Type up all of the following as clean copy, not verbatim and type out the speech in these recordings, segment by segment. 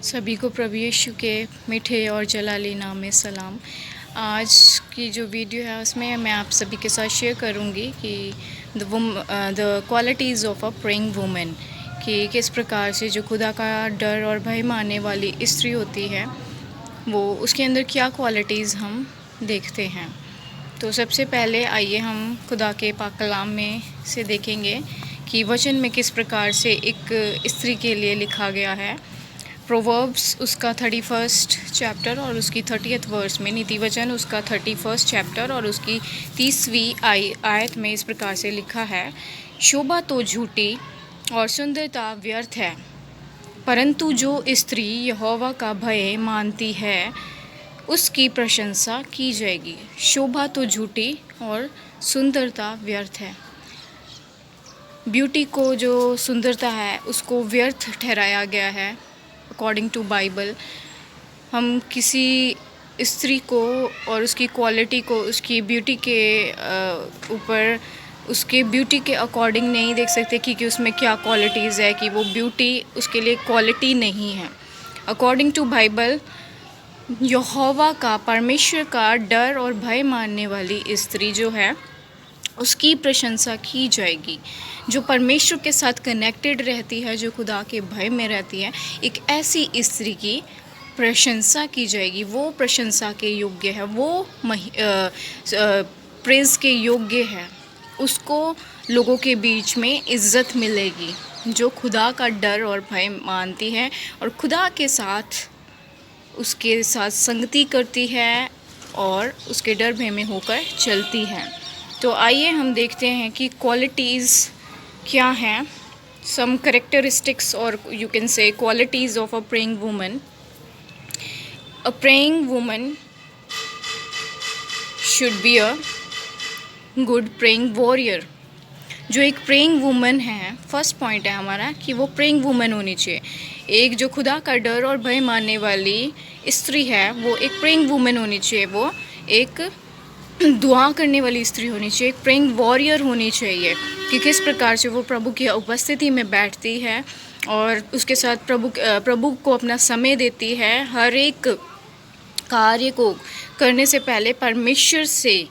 सभी को प्रभु यीशु के मीठे और जलाली नाम में सलाम। आज की जो वीडियो है उसमें मैं आप सभी के साथ शेयर करूंगी कि the qualities of a praying women, कि किस प्रकार से जो खुदा का डर और भय मानने वाली स्त्री होती है वो उसके अंदर क्या क्वालिटीज़ हम देखते हैं। तो सबसे पहले आइए हम खुदा के पाक कलाम में से देखेंगे कि वचन में किस प्रकार से एक स्त्री के लिए लिखा गया है। प्रोवर्ब्स उसका 31 चैप्टर और उसकी 30th वर्स में, नीति वचन उसका 31 चैप्टर और उसकी 30वीं आयत में इस प्रकार से लिखा है, शोभा तो झूठी और सुंदरता व्यर्थ है, परंतु जो स्त्री यहोवा का भय मानती है उसकी प्रशंसा की जाएगी। शोभा तो झूठी और सुंदरता व्यर्थ है। ब्यूटी को, जो सुंदरता है, उसको व्यर्थ ठहराया गया है अकॉर्डिंग टू बाइबल। हम किसी स्त्री को और उसकी क्वालिटी को उसकी ब्यूटी के ऊपर, उसके ब्यूटी के अकॉर्डिंग नहीं देख सकते कि उसमें क्या क्वालिटीज़ है, कि वो ब्यूटी उसके लिए क्वालिटी नहीं है। अकॉर्डिंग टू बाइबल यहोवा का, परमेश्वर का डर और भय मानने वाली स्त्री जो है उसकी प्रशंसा की जाएगी। जो परमेश्वर के साथ कनेक्टेड रहती है, जो खुदा के भय में रहती है, एक ऐसी स्त्री की प्रशंसा की जाएगी। वो प्रशंसा के योग्य है, वो प्रेज़ के योग्य है। उसको लोगों के बीच में इज़्ज़त मिलेगी, जो खुदा का डर और भय मानती है और खुदा के साथ उसके साथ संगति करती है और उसके डर भय में होकर चलती है। तो आइए हम देखते हैं कि क्वालिटीज़ क्या हैं, सम करेक्टरिस्टिक्स और you can say qualities of a praying woman. A praying woman should be a good praying warrior. जो एक प्रेइंग वुमन है, फर्स्ट पॉइंट है हमारा कि वो प्रेइंग वुमन होनी चाहिए। एक जो खुदा का डर और भय मानने वाली स्त्री है वो एक प्रेइंग वुमन होनी चाहिए। वो एक दुआ करने वाली स्त्री होनी चाहिए, एक प्रेइंग वॉरियर होनी चाहिए, कि किस प्रकार से वो प्रभु की उपस्थिति में बैठती है और उसके साथ प्रभु को अपना समय देती है। हर एक कार्य को करने से पहले परमेश्वर से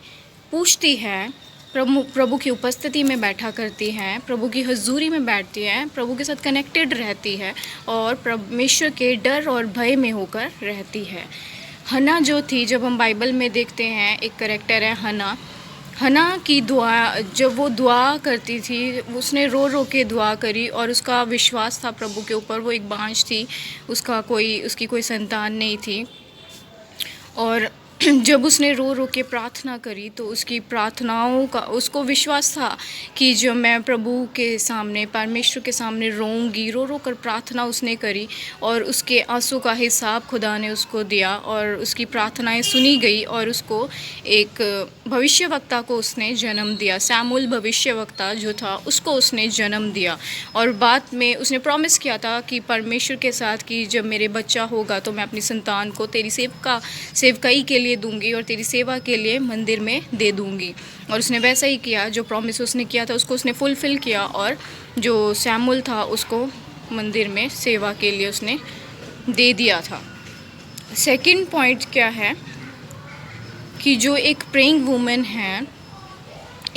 पूछती है, प्रभु की उपस्थिति में बैठा करती हैं, प्रभु की हजूरी में बैठती हैं, प्रभु के साथ कनेक्टेड रहती है और परमेश्वर के डर और भय में होकर रहती है। हन्ना जो थी, जब हम बाइबल में देखते हैं, एक करेक्टर है हन्ना की दुआ, जब वो दुआ करती थी, उसने रो रो के दुआ करी और उसका विश्वास था प्रभु के ऊपर। वो एक बांझ थी, उसकी कोई संतान नहीं थी, और जब उसने रो रो के प्रार्थना करी तो उसकी प्रार्थनाओं का उसको विश्वास था कि जब मैं प्रभु के सामने, परमेश्वर के सामने रोऊंगी, रो रो कर प्रार्थना उसने करी और उसके आंसू का हिसाब खुदा ने उसको दिया और उसकी प्रार्थनाएं सुनी गई और उसको एक भविष्यवक्ता को उसने जन्म दिया। सैमुअल भविष्यवक्ता जो था उसको उसने जन्म दिया और बाद में उसने प्रॉमिस किया था कि परमेश्वर के साथ कि जब मेरे बच्चा होगा तो मैं अपनी संतान को तेरी सेवकाई के लिए दूंगी और तेरी सेवा के लिए मंदिर में दे दूंगी। और उसने वैसा ही किया, जो प्रॉमिस उसने किया था उसको उसने फुलफ़िल किया और जो सैमुअल था उसको मंदिर में सेवा के लिए उसने दे दिया था। सेकंड पॉइंट क्या है कि जो एक प्रेइंग वुमन है,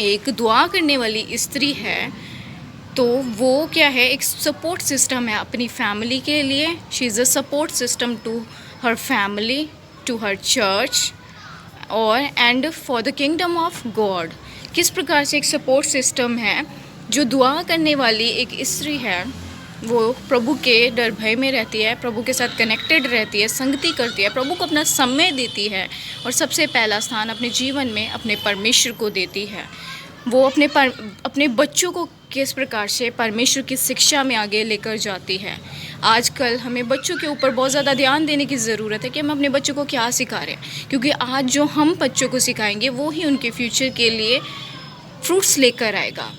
एक दुआ करने वाली स्त्री है, तो वो क्या है, एक सपोर्ट सिस्टम है अपनी फैमिली के लिए। She is a support system to her family, to her church और and for the kingdom of God. किस प्रकार से एक सपोर्ट सिस्टम है, जो दुआ करने वाली एक स्त्री है वो प्रभु के डर भय में रहती है, प्रभु के साथ कनेक्टेड रहती है, संगति करती है, प्रभु को अपना समय देती है और सबसे पहला स्थान अपने जीवन में अपने परमेश्वर को देती है। वो अपने बच्चों को किस प्रकार से परमेश्वर की शिक्षा में आगे लेकर जाती है। आजकल हमें बच्चों के ऊपर बहुत ज़्यादा ध्यान देने की ज़रूरत है कि हम अपने बच्चों को क्या सिखा रहे हैं, क्योंकि आज जो हम बच्चों को सिखाएंगे वो ही उनके फ्यूचर के लिए फ्रूट्स लेकर आएगा।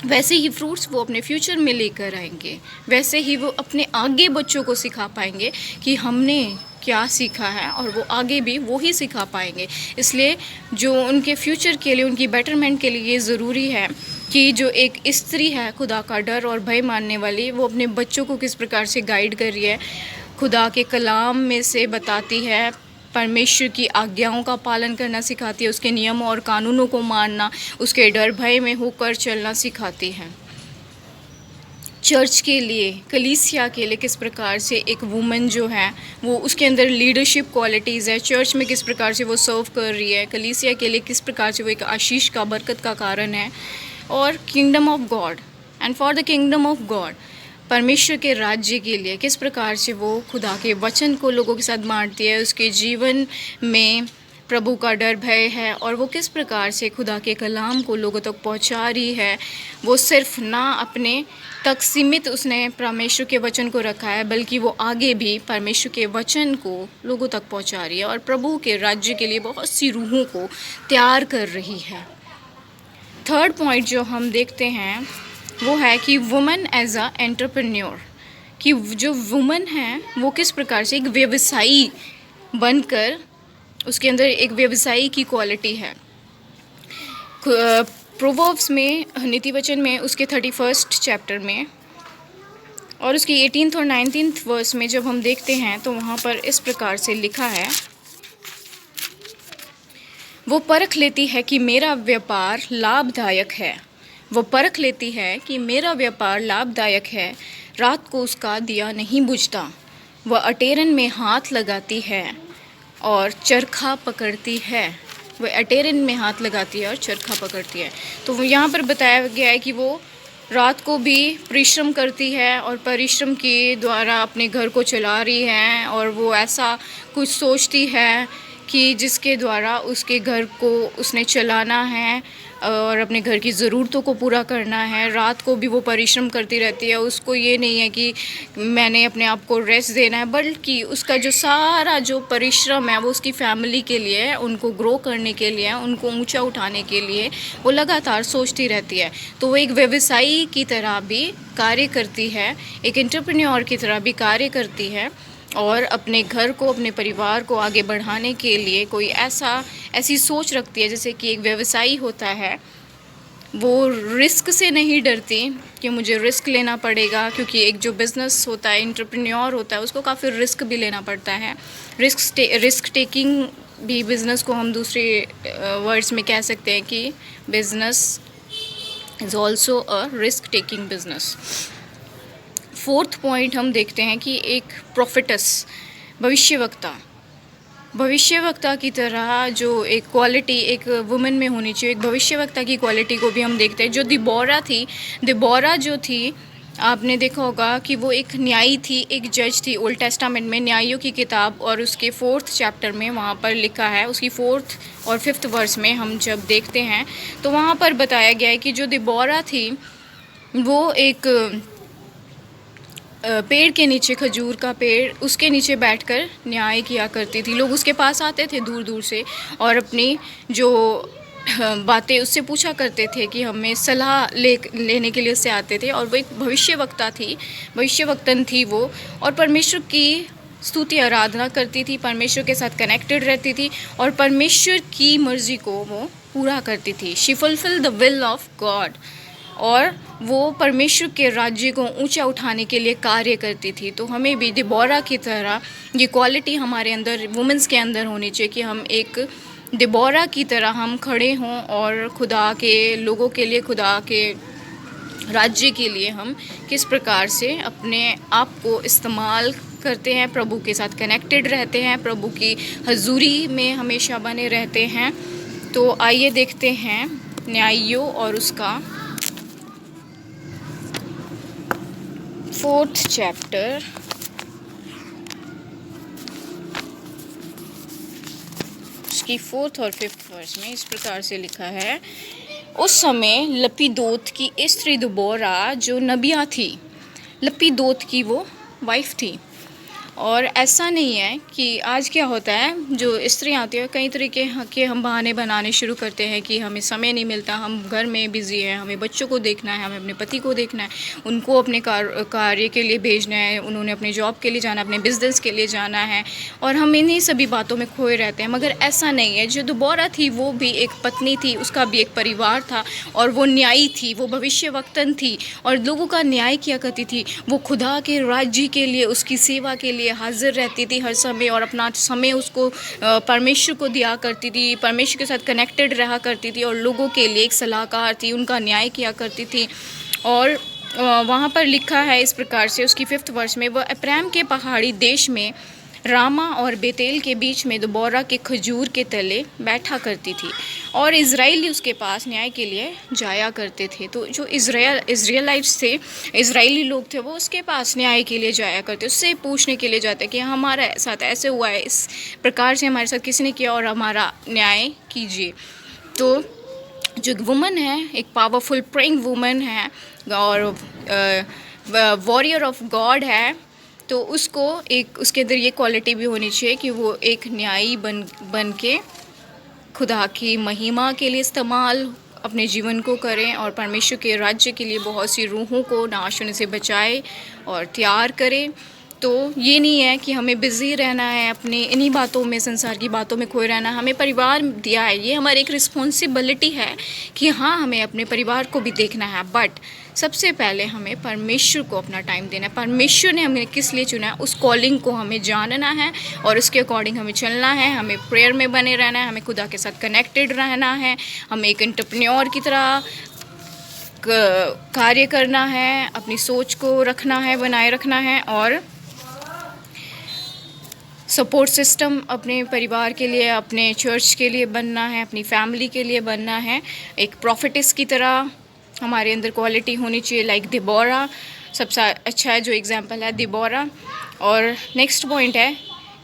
वैसे ही फ्रूट्स वो अपने फ्यूचर में लेकर आएंगे, वैसे ही वो अपने आगे बच्चों को सिखा पाएंगे कि हमने क्या सीखा है और वो आगे भी वो ही सिखा पाएंगे। इसलिए जो उनके फ्यूचर के लिए, उनकी बेटरमेंट के लिए ये ज़रूरी है कि जो एक स्त्री है खुदा का डर और भय मानने वाली, वो अपने बच्चों को किस प्रकार से गाइड कर रही है, खुदा के कलाम में से बताती है, परमेश्वर की आज्ञाओं का पालन करना सिखाती है, उसके नियम और कानूनों को मानना, उसके डर भय में होकर चलना सिखाती है। चर्च के लिए, कलीसिया के लिए किस प्रकार से एक वुमन जो है वो उसके अंदर लीडरशिप क्वालिटीज़ है, चर्च में किस प्रकार से वो सर्व कर रही है, कलीसिया के लिए किस प्रकार से वो एक आशीष का, बरकत का कारण है। और kingdom of God, and for the kingdom of God, परमेश्वर के राज्य के लिए किस प्रकार से वो खुदा के वचन को लोगों के साथ बांटती है, उसके जीवन में प्रभु का डर भय है और वो किस प्रकार से खुदा के कलाम को लोगों तक पहुंचा रही है। वो सिर्फ ना अपने तक सीमित उसने परमेश्वर के वचन को रखा है, बल्कि वो आगे भी परमेश्वर के वचन को लोगों तक पहुंचा रही है और प्रभु के राज्य के लिए बहुत सी रूहों को तैयार कर रही है। थर्ड पॉइंट जो हम देखते हैं वो है कि वुमन एज अ एंटरप्रेन्योर, कि जो वुमन है वो किस प्रकार से एक व्यवसायी बनकर, उसके अंदर एक व्यवसायी की क्वालिटी है। प्रोवर्ब्स में, नीति वचन में, उसके 31 चैप्टर में और उसकी 18th और 19th वर्स में जब हम देखते हैं तो वहाँ पर इस प्रकार से लिखा है, वो परख लेती है कि मेरा व्यापार लाभदायक है। वो परख लेती है कि मेरा व्यापार लाभदायक है, रात को उसका दिया नहीं बुझता। वह अटेरन में हाथ लगाती है और चरखा पकड़ती है। वह अटेरन में हाथ लगाती है और चरखा पकड़ती है। तो यहाँ पर बताया गया है कि वो रात को भी परिश्रम करती है और परिश्रम के द्वारा अपने घर को चला रही है, और वो ऐसा कुछ सोचती है कि जिसके द्वारा उसके घर को उसने चलाना है और अपने घर की ज़रूरतों को पूरा करना है। रात को भी वो परिश्रम करती रहती है। उसको ये नहीं है कि मैंने अपने आप को रेस्ट देना है, बल्कि उसका जो सारा जो परिश्रम है वो उसकी फैमिली के लिए है, उनको ग्रो करने के लिए, उनको ऊंचा उठाने के लिए वो लगातार सोचती रहती है। तो वो एक व्यवसायी की तरह भी कार्य करती है, एक एंटरप्रेन्योर की तरह भी कार्य करती है और अपने घर को, अपने परिवार को आगे बढ़ाने के लिए कोई ऐसी सोच रखती है जैसे कि एक व्यवसायी होता है। वो रिस्क से नहीं डरती कि मुझे रिस्क लेना पड़ेगा, क्योंकि एक जो बिज़नेस होता है, एंटरप्रेन्योर होता है, उसको काफ़ी रिस्क भी लेना पड़ता है। रिस्क टेकिंग भी बिज़नेस को हम दूसरे वर्ड्स में कह सकते हैं कि business is also a risk taking business. Fourth point हम देखते हैं कि एक प्रोफेटस, भविष्यवक्ता की तरह जो एक क्वालिटी एक वुमेन में होनी चाहिए, एक भविष्यवक्ता की क्वालिटी को भी हम देखते हैं। जो दिबोरा जो थी, आपने देखा होगा कि वो एक न्यायी थी, एक जज थी। ओल्ड टेस्टामेंट में न्यायियों की किताब और उसके 4th चैप्टर में वहाँ पर लिखा है, उसकी 4th और 5th वर्स में हम जब देखते हैं तो वहाँ पर बताया गया है कि जो दिबोरा थी वो एक पेड़ के नीचे, खजूर का पेड़, उसके नीचे बैठकर न्याय किया करती थी। लोग उसके पास आते थे दूर दूर से और अपनी जो बातें उससे पूछा करते थे कि हमें सलाह लेने के लिए उससे आते थे। और वो एक भविष्यवक्तन थी वो, और परमेश्वर की स्तुति आराधना करती थी, परमेश्वर के साथ कनेक्टेड रहती थी और परमेश्वर की मर्ज़ी को वो पूरा करती थी। She fulfil the will of God, और वो परमेश्वर के राज्य को ऊंचा उठाने के लिए कार्य करती थी। तो हमें भी दिबोरा की तरह ये क्वालिटी हमारे अंदर, वुमेंस के अंदर होनी चाहिए कि हम एक दिबोरा की तरह हम खड़े हों और खुदा के लोगों के लिए, खुदा के राज्य के लिए हम किस प्रकार से अपने आप को इस्तेमाल करते हैं, प्रभु के साथ कनेक्टेड रहते हैं, प्रभु की हजूरी में हमेशा बने रहते हैं। तो आइए देखते हैं न्यायियों और उसका 4th चैप्टर, उसकी 4th और 5th वर्स में इस प्रकार से लिखा है, उस समय लपीदोत की स्त्री दिबोरा जो नबिया थी, लपीदोत की वो वाइफ थी। और ऐसा नहीं है कि आज क्या होता है, जो स्त्रियाँ आती हैं कई तरीके के हम बहाने बनाने शुरू करते हैं कि हमें समय नहीं मिलता, हम घर में बिज़ी हैं, हमें बच्चों को देखना है, हमें अपने पति को देखना है, उनको अपने कार्य के लिए भेजना है, उन्होंने अपने जॉब के लिए जाना है, अपने बिज़नेस के लिए जाना है, और हम इन्हीं सभी बातों में खोए रहते हैं। मगर ऐसा नहीं है। जो दिबोरा थी वो भी एक पत्नी थी, उसका भी एक परिवार था, और वो न्यायी थी, वो भविष्यवक्तन थी और लोगों का न्याय किया करती थी। वो खुदा के राज्य के लिए, उसकी सेवा के लिए लिए हाजिर रहती थी हर समय, और अपना समय उसको परमेश्वर को दिया करती थी, परमेश्वर के साथ कनेक्टेड रहा करती थी, और लोगों के लिए एक सलाहकार थी, उनका न्याय किया करती थी। और वहाँ पर लिखा है इस प्रकार से उसकी 5th वर्ष में, वह अप्रैम के पहाड़ी देश में रामा और बेतेल के बीच में दबोरा के खजूर के तले बैठा करती थी, और इज़राइली उसके पास न्याय के लिए जाया करते थे। तो जो इज़राइलाइट्स थे, इज़राइली लोग थे, वो उसके पास न्याय के लिए जाया करते, उससे पूछने के लिए जाते कि हमारे साथ ऐसे हुआ है, इस प्रकार से हमारे साथ किसने किया, और हमारा न्याय कीजिए। तो जो वुमन है, एक पावरफुल प्रेइंग वुमन है और वॉरियर ऑफ गॉड है, तो उसको एक उसके अंदर ये क्वालिटी भी होनी चाहिए कि वो एक न्यायी बन के खुदा की महिमा के लिए इस्तेमाल अपने जीवन को करें, और परमेश्वर के राज्य के लिए बहुत सी रूहों को नाश होने से बचाए और तैयार करें। तो ये नहीं है कि हमें बिज़ी रहना है अपने इन्हीं बातों में, संसार की बातों में खोए रहना। हमें परिवार दिया है, ये हमारी एक रिस्पॉन्सिबिलिटी है कि हाँ, हमें अपने परिवार को भी देखना है, बट सबसे पहले हमें परमेश्वर को अपना टाइम देना है। परमेश्वर ने हमें किस लिए चुना है, उस कॉलिंग को हमें जानना है और उसके अकॉर्डिंग हमें चलना है। हमें प्रेयर में बने रहना है, हमें खुदा के साथ कनेक्टेड रहना है, हमें एक एंटरप्रेन्योर की तरह कार्य करना है, अपनी सोच को रखना है, बनाए रखना है, और सपोर्ट सिस्टम अपने परिवार के लिए, अपने चर्च के लिए बनना है, अपनी फैमिली के लिए बनना है। एक प्रॉफिटिस की तरह हमारे अंदर क्वालिटी होनी चाहिए, लाइक दिबोरा सबसे अच्छा है जो एग्जांपल है, दिबोरा। और नेक्स्ट पॉइंट है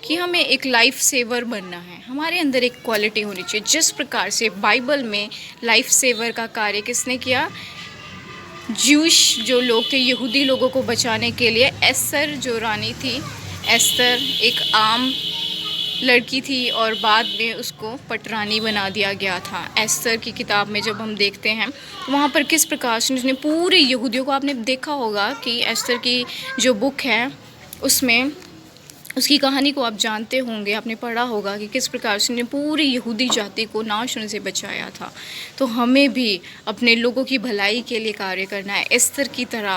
कि हमें एक लाइफ सेवर बनना है, हमारे अंदर एक क्वालिटी होनी चाहिए। जिस प्रकार से बाइबल में लाइफ सेवर का कार्य किसने किया, ज्यूश जो लोग थे, यहूदी लोगों को बचाने के लिए एस्तर जो रानी थी, एस्तर एक आम लड़की थी और बाद में उसको पटरानी बना दिया गया था। एस्तर की किताब में जब हम देखते हैं तो वहाँ पर किस प्रकार से उसने पूरे यहूदियों को, आपने देखा होगा कि एस्तर की जो बुक है उसमें उसकी कहानी को आप जानते होंगे, आपने पढ़ा होगा कि किस प्रकार से उसने पूरी यहूदी जाति को नाश होने से बचाया था। तो हमें भी अपने लोगों की भलाई के लिए कार्य करना है, एस्तर की तरह।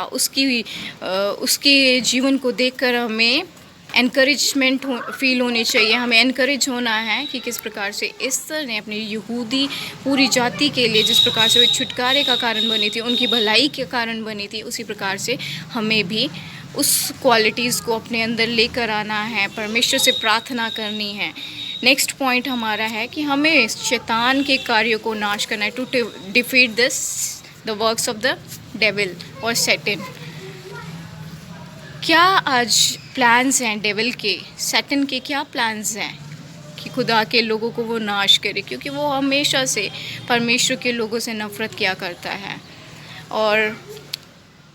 उसके जीवन को देखकर हमें एनकरेजमेंट फील होनी चाहिए, हमें एनकरेज होना है कि किस प्रकार से एस्तर ने अपनी यहूदी पूरी जाति के लिए, जिस प्रकार से वो छुटकारे का कारण बनी थी, उनकी भलाई के कारण बनी थी, उसी प्रकार से हमें भी उस क्वालिटीज़ को अपने अंदर लेकर आना है, परमेश्वर से प्रार्थना करनी है। नेक्स्ट पॉइंट हमारा है कि हमें शैतान के कार्यों को नाश करना है, to defeat the works of the devil और सैटन। क्या आज प्लान्स हैं डेविल के, सैटन के क्या प्लान्स हैं कि खुदा के लोगों को वो नाश करे, क्योंकि वो हमेशा से परमेश्वर के लोगों से नफ़रत किया करता है। और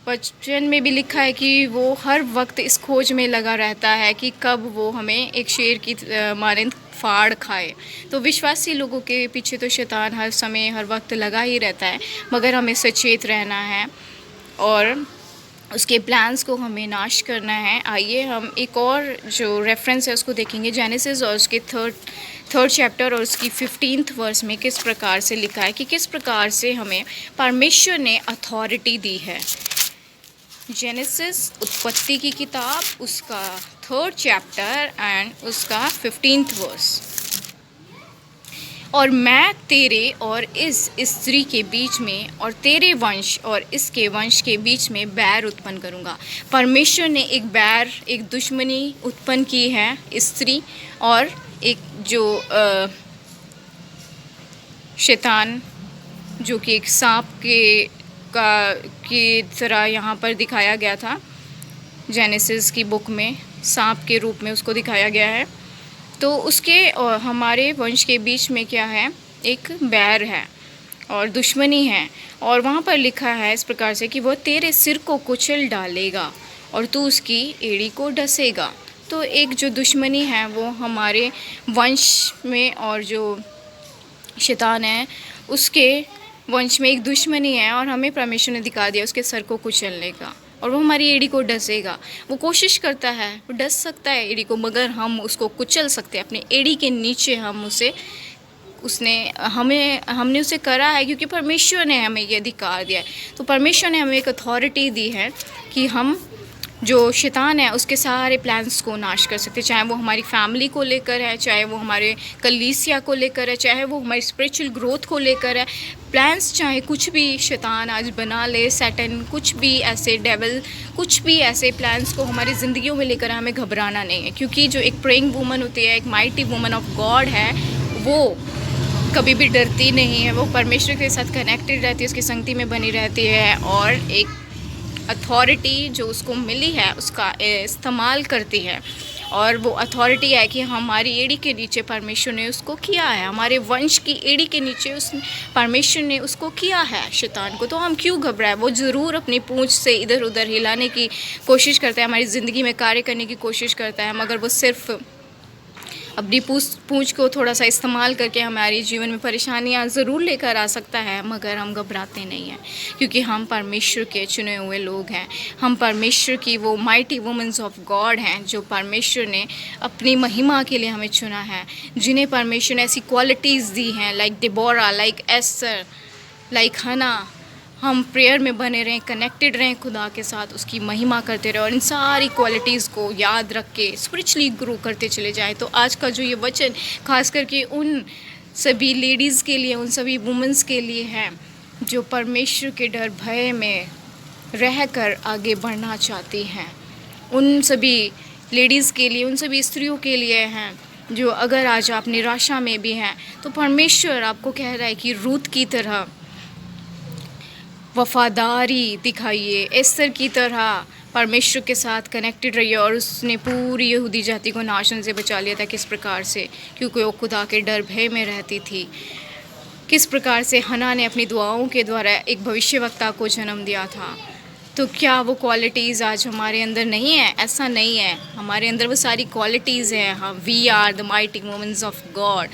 वचन में भी लिखा है कि वो हर वक्त इस खोज में लगा रहता है कि कब वो हमें एक शेर की मानंद फाड़ खाए। तो विश्वासी लोगों के पीछे तो शैतान हर समय हर वक्त लगा ही रहता है, मगर हमें सचेत रहना है और उसके प्लान्स को हमें नाश करना है। आइए हम एक और जो रेफरेंस है उसको देखेंगे, जेनेसिस और उसके थर्ड चैप्टर और उसकी 15th वर्स में किस प्रकार से लिखा है कि किस प्रकार से हमें परमेश्वर ने अथॉरिटी दी है। जेनेसिस उत्पत्ति की किताब, उसका 3rd चैप्टर एंड उसका 15th वर्स। और मैं तेरे और इस स्त्री के बीच में और तेरे वंश और इसके वंश के बीच में बैर उत्पन्न करूँगा। परमेश्वर ने एक बैर, एक दुश्मनी उत्पन्न की है स्त्री और एक जो शैतान, जो कि एक सांप की तरह यहाँ पर दिखाया गया था। जेनेसिस की बुक में सांप के रूप में उसको दिखाया गया है। तो उसके और हमारे वंश के बीच में क्या है, एक बैर है और दुश्मनी है। और वहाँ पर लिखा है इस प्रकार से कि वह तेरे सिर को कुचल डालेगा और तू उसकी एड़ी को डसेगा। तो एक जो दुश्मनी है वो हमारे वंश में, और जो शैतान है उसके वंश में एक दुश्मनी है, और हमें परमेश्वर ने दिखा दिया उसके सर को कुचलने का, और वो हमारी एड़ी को डसेगा। वो कोशिश करता है, वो डस सकता है एड़ी को, मगर हम उसको कुचल सकते हैं अपने एड़ी के नीचे। हमने उसे करा है क्योंकि परमेश्वर ने हमें ये अधिकार दिया है। तो परमेश्वर ने हमें एक अथॉरिटी दी है कि हम जो शैतान है उसके सारे प्लान्स को नाश कर सकते हैं, चाहे वो हमारी फैमिली को लेकर है, चाहे वो हमारे कलीसिया को लेकर है, चाहे वो हमारी स्पिरिचुअल ग्रोथ को लेकर है। प्लान्स चाहे कुछ भी शैतान आज बना ले, सैटन कुछ भी ऐसे डेविल कुछ भी ऐसे प्लान्स को हमारी ज़िंदगियों में लेकर हमें घबराना नहीं है, क्योंकि जो एक प्रेइंग वूमन होती है, एक माइटी वूमन ऑफ गॉड है, वो कभी भी डरती नहीं है। वो परमेश्वर के साथ कनेक्टेड रहती है, उसकी संगति में बनी रहती है और एक अथॉरिटी जो उसको मिली है उसका इस्तेमाल करती है। और वो अथॉरिटी है कि हमारी एड़ी के नीचे परमेश्वर ने उसको किया है, हमारे वंश की एड़ी के नीचे उस परमेश्वर ने उसको किया है शैतान को। तो हम क्यों घबराएं? वो ज़रूर अपनी पूंछ से इधर उधर हिलाने की कोशिश करता है, हमारी ज़िंदगी में कार्य करने की कोशिश करता है, मगर वो सिर्फ अपनी पूंछ को थोड़ा सा इस्तेमाल करके हमारे जीवन में परेशानियां ज़रूर लेकर आ सकता है, मगर हम घबराते नहीं हैं, क्योंकि हम परमेश्वर के चुने हुए लोग हैं। हम परमेश्वर की वो माइटी वुमेन्स ऑफ गॉड हैं जो परमेश्वर ने अपनी महिमा के लिए हमें चुना है, जिन्हें परमेश्वर ने ऐसी क्वालिटीज़ दी हैं, लाइक डिबोरा, लाइक एस्तर, लाइक हना। हम प्रेयर में बने रहें, कनेक्टेड रहें खुदा के साथ, उसकी महिमा करते रहें और इन सारी क्वालिटीज़ को याद रख के स्पिरिचुअली ग्रो करते चले जाएं। तो आज का जो ये वचन खास करके उन सभी लेडीज़ के लिए, उन सभी वुमेंस के लिए है जो परमेश्वर के डर भय में रहकर आगे बढ़ना चाहती हैं। उन सभी लेडीज़ के लिए, उन सभी स्त्रियों के लिए हैं जो अगर आज आप निराशा में भी हैं तो परमेश्वर आपको कह रहा है कि रूत की तरह वफादारी दिखाइए, एस्तर की तरह परमेश्वर के साथ कनेक्टेड रहिए। और उसने पूरी यहूदी जाति को नाशन से बचा लिया था। किस प्रकार से? क्योंकि वो खुदा के डर भय में रहती थी। किस प्रकार से हन्ना ने अपनी दुआओं के द्वारा एक भविष्यवक्ता को जन्म दिया था। तो क्या वो क्वालिटीज़ आज हमारे अंदर नहीं है? ऐसा नहीं है, हमारे अंदर वो सारी क्वालिटीज़ हैं। हाँ, we are the mighty womens of God.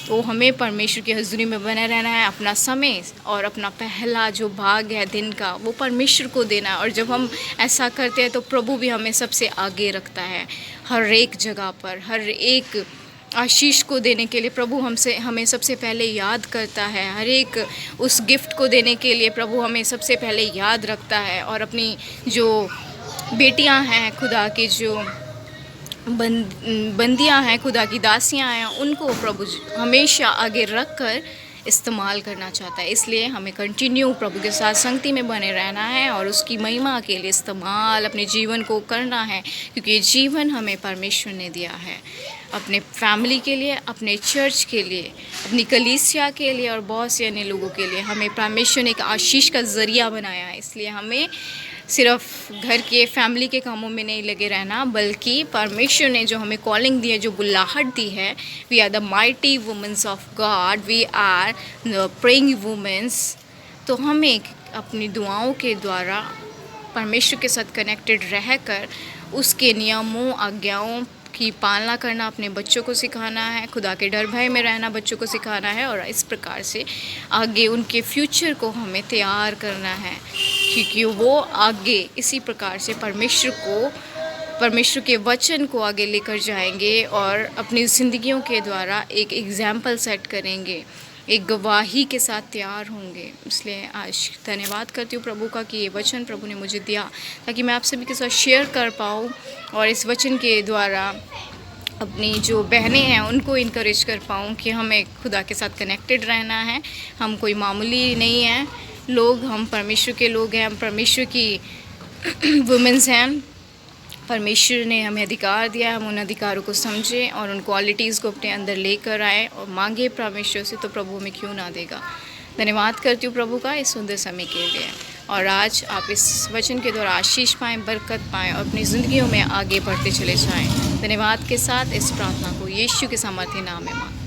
तो हमें परमेश्वर की हज़ूरी में बने रहना है, अपना समय और अपना पहला जो भाग है दिन का वो परमेश्वर को देना है। और जब हम ऐसा करते हैं तो प्रभु भी हमें सबसे आगे रखता है। हर एक जगह पर, हर एक आशीष को देने के लिए प्रभु हमें सबसे पहले याद करता है। हर एक उस गिफ्ट को देने के लिए प्रभु हमें सबसे पहले याद रखता है। और अपनी जो बेटियां हैं खुदा की, जो बंदियां हैं खुदा की, दासियां हैं, उनको प्रभु हमेशा आगे रख कर इस्तेमाल करना चाहता है। इसलिए हमें कंटिन्यू प्रभु के साथ संगति में बने रहना है और उसकी महिमा के लिए इस्तेमाल अपने जीवन को करना है, क्योंकि ये जीवन हमें परमेश्वर ने दिया है अपने फैमिली के लिए, अपने चर्च के लिए, अपनी कलीसिया के लिए और बहुत से अन्य लोगों के लिए। हमें परमेश्वर ने एक आशीष का ज़रिया बनाया है। इसलिए हमें सिर्फ घर के फैमिली के कामों में नहीं लगे रहना, बल्कि परमेश्वर ने जो हमें कॉलिंग दी है, जो बुलाहट दी है, we are the mighty womens of God, we are the praying womens. तो हमें अपनी दुआओं के द्वारा परमेश्वर के साथ कनेक्टेड रहकर उसके नियमों, आज्ञाओं की पालना करना अपने बच्चों को सिखाना है, खुदा के डर भय में रहना बच्चों को सिखाना है। और इस प्रकार से आगे उनके फ्यूचर को हमें तैयार करना है, क्योंकि वो आगे इसी प्रकार से परमेश्वर के वचन को आगे लेकर जाएंगे और अपनी ज़िंदगियों के द्वारा एक एग्जाम्पल सेट करेंगे, एक गवाही के साथ तैयार होंगे। इसलिए आज धन्यवाद करती हूँ प्रभु का कि ये वचन प्रभु ने मुझे दिया ताकि मैं आप सभी के साथ शेयर कर पाऊँ और इस वचन के द्वारा अपनी जो बहनें हैं उनको इनकरेज कर पाऊँ कि हमें खुदा के साथ कनेक्टेड रहना है। हम कोई मामूली नहीं हैं लोग, हम परमेश्वर के लोग हैं, हम परमेश्वर की वुमेन्स हैं। परमेश्वर ने हमें अधिकार दिया, हम उन अधिकारों को समझें और उन क्वालिटीज़ को अपने अंदर लेकर आएँ और मांगे परमेश्वर से, तो प्रभु हमें क्यों ना देगा। धन्यवाद करती हूँ प्रभु का इस सुंदर समय के लिए। और आज आप इस वचन के द्वारा आशीष पाएँ, बरकत पाएँ और अपनी ज़िंदगियों में आगे बढ़ते चले जाएँ। धन्यवाद के साथ इस प्रार्थना को यीशु के सामर्थ्य नाम में मांगते हैं।